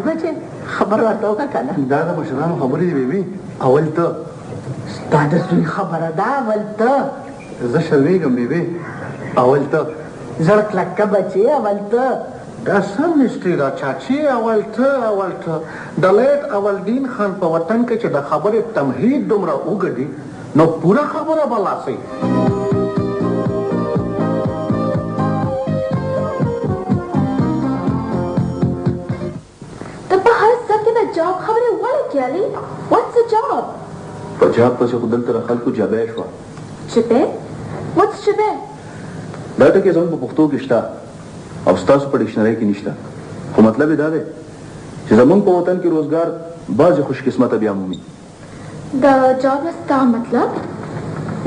بچې خبر ورته وکړه که نه دا د مشرانو خبرې دي بیبي اول ته ستا د زوی خبره ده اول ته زه شرمېږم بیبي اول ته زړه کلکه بچې اول ته دا سم نشتی دا چاچی اول ته د لیټ اولدین خان په وطن کې چې د خبرې تمهید دومره اوږدي نو پوره خبره به لاسئ جاب خبره ولا کیالي what's the job په جاب پسې خو دلته خلکو جابه شوه چپه what's چپه دا ټکي زموږ په پښتو کې شته او ستاسو په ډکشنري کې نشته خو مطلب یې دا دی چې زموږ په وطن کې روزګار بعضې خوش قسمته بیا مومي د جاب ستا مطلب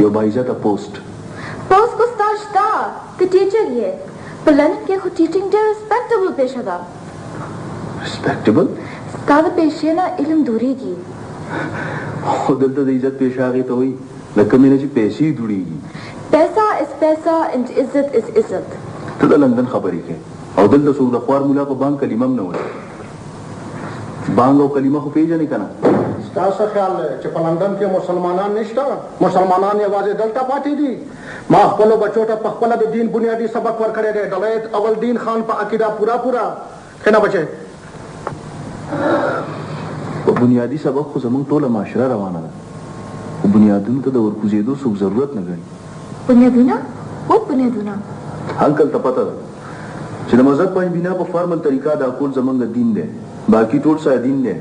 یو باعزته پوسټ کو ستا شته ته ټیچر یې په لندن کې خو ټیچینګ ډېر ریسپیکټبل پیشه ده ریسپیکټبل ستا د پیشې نه علم دوریږي خو دلته د عزت پیشه هغې ته وایي لکه مینه چې پیسې دوړېږي پیسه is پیسه and عزت is عزت ته د لندن خبرې کوې او دلته څوک د خوار مولا په بانک کلمه هم نه وایي بانک او کلمه خو پېژنې که نه ستاسو خیال دی چې په لندن کې مسلمانان نشته مسلمانان یوازې دلته پاتې دي ما خپلو بچو ته په خپله د دین بنیادي سبق ورکړی دی ډلید اولدین خان په عقیده پوره ښه نه بچې په بنیادي سبق خو زموږ ټوله معاشره روانه ده خو بنیادونو ته د ورکوزېدو څوک ضرورت نه ګڼي بنیادونه what بنیادونه انکل ته پته ده چې د مذهب په بنا په فارمل طریقه دا کول زموږ دین دی باقي ټول سادین دی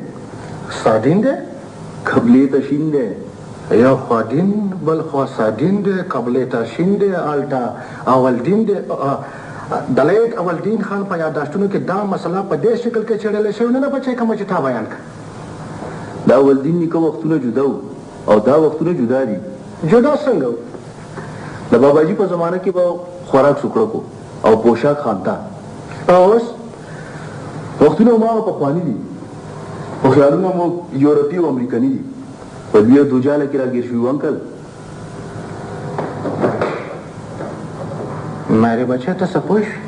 سادین دی قبلې تشین دی یو خوا دین بل خوا سادین دی قبلې تشین دی الټا اول دین دی د لیټ اولدین خان په یاداشتونو کې دا مسله په دې شکل کې څېړلی شوې نه ده بچی کومه چې تا بیان کړه دا اولدین نیکه وختونه جدا وو او دا وختونه جدا دي جدا څنګه وو د باباجي په زمانه کې به خوراک سوکړکو او پوشاک خانتا اوس وختونه هماغه پخواني دي خو خیالونه مو یورپي او امریکني دي په لویه دوجاله کې راګیر شوي انکل مارے بچه ته څه پوه شوې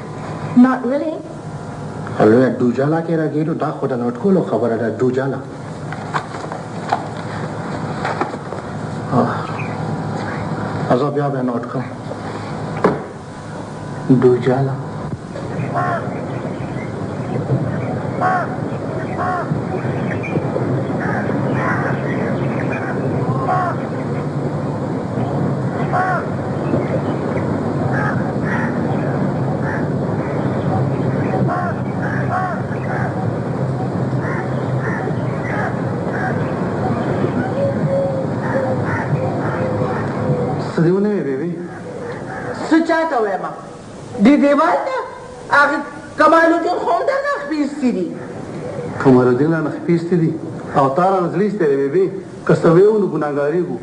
not really لویه دوجاله کې راګیرو دا خو د نوټ کولو خبره ده دوجاله زه بیا به نوټ کړم دوجاله دیونه وی بیبي څه چاته وایم دې دیوال ته هغه کمالالدین خو همدغه اخیستي دي کمالالدین رانه اخیستي دي او تا رانه زړه ایستلی بیبي که څه ویو نو ګناهګارېږو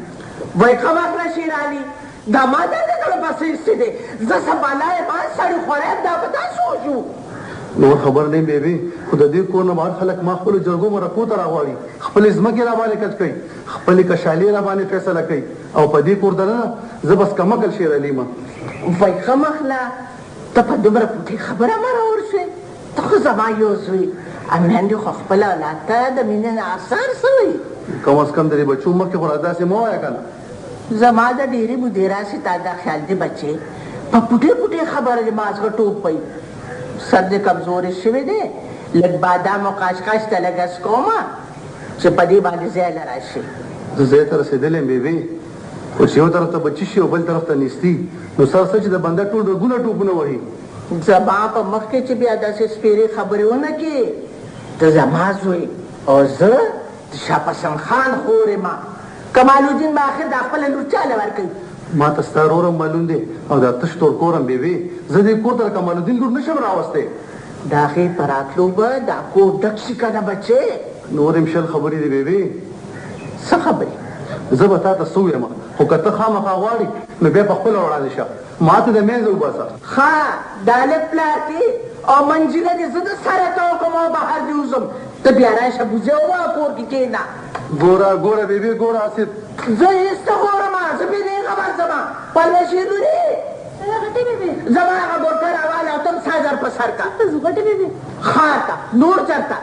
وایي ښه وخت را شیر علي دا ما دلته زړه پسې ایستې دی زه سبالا یم سړی خورایم دا به داسې وشو نور خبر نه بیبي خو د دې کور نه بهر خلک ما خپلو جرګو مرکو ته راغواړي خپلې ځمکې راباندې کچ کوي خپلې کشالې راباندې فیصله کوي او په دې کور دننه زه بس کمکل شیر علي یم وایي ښه مخله ته په دومره پوټې خبره مه راورسوې ته خو زما یو زوی میندې خو خپل اولاد ته د مینې نه اثر څه وایي کم از کم د دې بچو مخکې خو داسې مه وایه که نه زما د ډېرې مودې راسې تا دا خیال دی بچې په پوټې پوټې خبره دې ما زړه ټوپ وایي سر دې کمزورې شوی دی لږ بادام او قاشقاش ته لږ کومه چې په دې باندې ځای له راشي زه ځای ته رسېدلی یم بیبي خو چې یو طرف ته بچي شي او بل طرف ته نیستي نو سر څه چې د بنده ټول رګونه ټوپونه وهي زما په مخ کې چې بیا داسې سپېرې خبرې ونه کړې ته زما زوی او زه د شاپسند خان خور یم کمالالدین به آخر دا خپله لور چاله ورکوي ما ته ستا رور هم معلوم دی او دا تش تور کور هم بیبي زه دې کور ته د کمالالدین لور نشم راوستی د هغې په راتلو به دا کور ډک شي که نه بچې نور هم شل خبرې دي بیبي څه خبرې زه به تا ته څه ویم خو که ته خامخا غواړې نو بیا پخپله وړاندې شه ما ته د منځه وباسه ښه دا لږ پلار کې او منجیله دې زه د سره ته وکړم او بهر دې وځم ته بیا راشه بوځې ووایه کور کې کښېنه ګوره بیبي ګوره اسید زه ایسته غورم زه بې خبر زما پروشې لورې زما هغه ګورکه راواله او تم 6000 په سر کا ته زغټې بېبې ښار ته نور چېرته